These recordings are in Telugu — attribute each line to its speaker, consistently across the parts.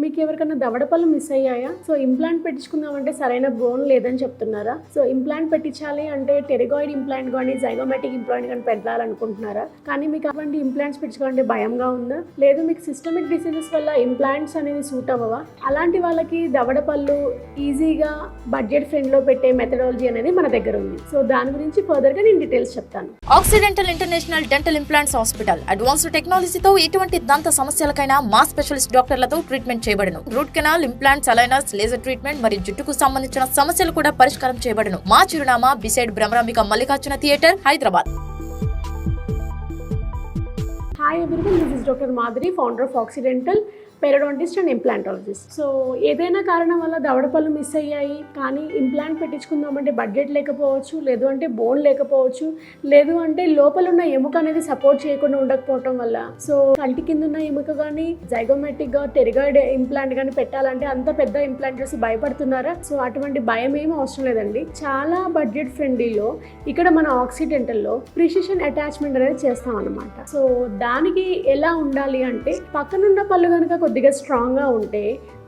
Speaker 1: మీకు ఎవరికైనా దవడ పళ్ళు మిస్ అయ్యాయా? సో ఇంప్లాంట్ పెట్టించుకుందామంటే సరైన బోన్ లేదని చెప్తున్నారా? సో ఇంప్లాంట్ పెట్టించాలి అంటే టెరిగాయిడ్ ఇంప్లాంట్ కానీ జైగోమాటిక్ ఇంప్లాంట్ కానీ పెట్టాలనుకుంటున్నారా? కానీ మీకు అటువంటి ఇంప్లాంట్స్ పెట్టించుకోవాలంటే భయంగా ఉందా? లేదు మీకు సిస్టమిక్ డిసీజెస్ వల్ల ఇంప్లాంట్స్ అనేవి సూట్ అవ్వవా? అలాంటి వాళ్ళకి దవడ పళ్ళు ఈజీగా బడ్జెట్ ఫ్రెండ్లో పెట్టే మెథడాలజీ అనేది మన దగ్గర ఉంది. సో దాని గురించి ఫర్దర్గా నేను డీటెయిల్స్ చెప్తాను.
Speaker 2: Occidental international dental implants hospital advanced టెక్నాలజీతో ఎటువంటి దంత సమస్యలకైనా మా స్పెషలిస్ట్ డాక్టర్లతో ట్రీట్మెంట్ చేయబడును. Root canal, implants, aligners, laser treatment మరియు జుట్టుకు సంబంధించిన సమస్యలు కూడా పరిష్కారం చేయబడును. మా చిరునామా beside Bhramarambika Mallikarjuna theatre, Hyderabad.
Speaker 1: Hi everyone, this is doctor Madhuri, founder of occidental periodontist and implantologist. So ఏదైనా కారణం వల్ల దవడ పళ్ళు మిస్ అయ్యాయి కానీ ఇంప్లాంట్ పెట్టించుకుందామంటే బడ్జెట్ లేకపోవచ్చు, లేదు అంటే బోన్ లేకపోవచ్చు, లేదు అంటే లోపల ఉన్న ఎముక అనేది సపోర్ట్ చేయకుండా ఉండకపోవటం వల్ల సో కంటి కింద ఉన్న ఎముక కానీ జైగోమాటిక్గా టెరిగాయిడ్ ఇంప్లాంట్ కానీ పెట్టాలంటే అంత పెద్ద ఇంప్లాంట్ చూసి భయపడుతున్నారా? సో అటువంటి భయం ఏమీ అవసరం లేదండి. చాలా బడ్జెట్ ఫ్రెండ్లీలో ఇక్కడ మన ఆక్సిడెంటల్లో ప్రిసిషన్ అటాచ్మెంట్ అనేది చేస్తాం అన్నమాట. సో దానికి ఎలా ఉండాలి అంటే పక్కనున్న పళ్ళు కనుక కొద్దిగా స్ట్రాంగ్గా ఉంటే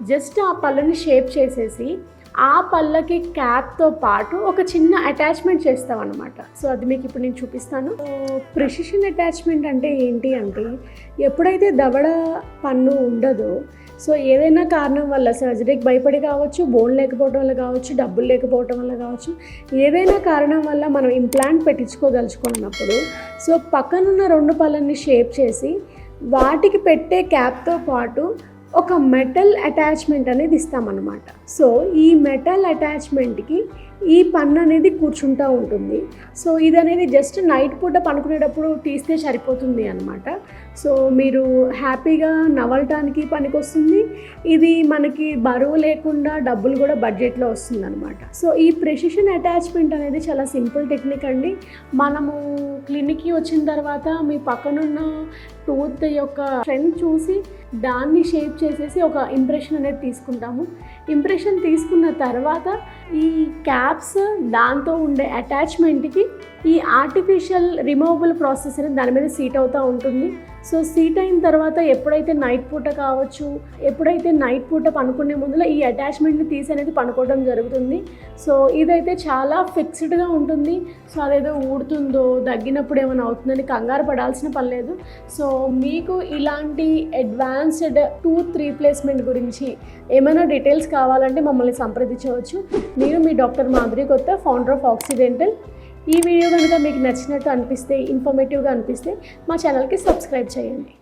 Speaker 1: జస్ట్ ఆ పళ్ళని షేప్ చేసేసి ఆ పళ్ళకి క్యాప్తో పాటు ఒక చిన్న అటాచ్మెంట్ చేస్తాం అన్నమాట. సో అది మీకు ఇప్పుడు నేను చూపిస్తాను. ప్రిసిషన్ అటాచ్మెంట్ అంటే ఏంటి అంటే ఎప్పుడైతే దవడ పన్ను ఉండదో సో ఏదైనా కారణం వల్ల సర్జరీకి భయపడి కావచ్చు, బోన్ లేకపోవడం వల్ల కావచ్చు, డబ్బులు లేకపోవడం వల్ల కావచ్చు, ఏదైనా కారణం వల్ల మనం ఇంప్లాంట్ పెట్టించుకోదలుచుకున్నప్పుడు సో పక్కనున్న రెండు పళ్ళని షేప్ చేసి వాటికి పెట్టే క్యాప్తో పాటు ఒక మెటల్ అటాచ్మెంట్ అనేది ఇస్తామన్నమాట. సో ఈ మెటల్ అటాచ్మెంట్కి ఈ పన్ను అనేది కూర్చుంటూ ఉంటుంది. సో ఇది అనేది జస్ట్ నైట్ పూట పనుకునేటప్పుడు తీస్తే సరిపోతుంది అనమాట. సో మీరు హ్యాపీగా నవలటానికి పనికొస్తుంది. ఇది మనకి బరువు లేకుండా డబ్బులు కూడా బడ్జెట్లో వస్తుంది అనమాట. సో ఈ ప్రెసిషన్ అటాచ్మెంట్ అనేది చాలా సింపుల్ టెక్నిక్ అండి. మనము క్లినిక్కి వచ్చిన తర్వాత మీ పక్కనున్న టూత్ యొక్క స్ట్రెంత్ చూసి దాన్ని షేప్ చేసేసి ఒక ఇంప్రెషన్ అనేది తీసుకుంటాము. ఇంప్రెషన్ తీసుకున్న తర్వాత ఈ క్యాప్స్ దాంతో ఉండే అటాచ్మెంట్కి ఈ ఆర్టిఫిషియల్ రిమూవబుల్ ప్రాసెస్ అనేది దాని మీద సీట్ అవుతూ ఉంటుంది. సో సీట్ అయిన తర్వాత ఎప్పుడైతే నైట్ పూట కావచ్చు, ఎప్పుడైతే నైట్ పూట పనుకునే ముందులో ఈ అటాచ్మెంట్ని తీసి అనేది పనుకోవడం జరుగుతుంది. సో ఇదైతే చాలా ఫిక్స్డ్గా ఉంటుంది. సో అదేదో ఊడుతుందో దగ్గినప్పుడు ఏమైనా అవుతుందని కంగారు పడాల్సిన పని లేదు. సో మీకు ఇలాంటి అడ్వాన్స్డ్ టూత్ రీప్లేస్మెంట్ గురించి ఏమైనా డీటెయిల్స్ కావాలంటే మమ్మల్ని సంప్రదించవచ్చు. నేను మీ డాక్టర్ మాధురి కొత్త, ఫౌండర్ ఆఫ్ ఆక్సిడెంటల్. ఈ వీడియో కనుక మీకు నచ్చినట్టు అనిపిస్తే, ఇన్ఫర్మేటివ్గా అనిపిస్తే మా ఛానల్కి సబ్స్క్రైబ్ చేయండి.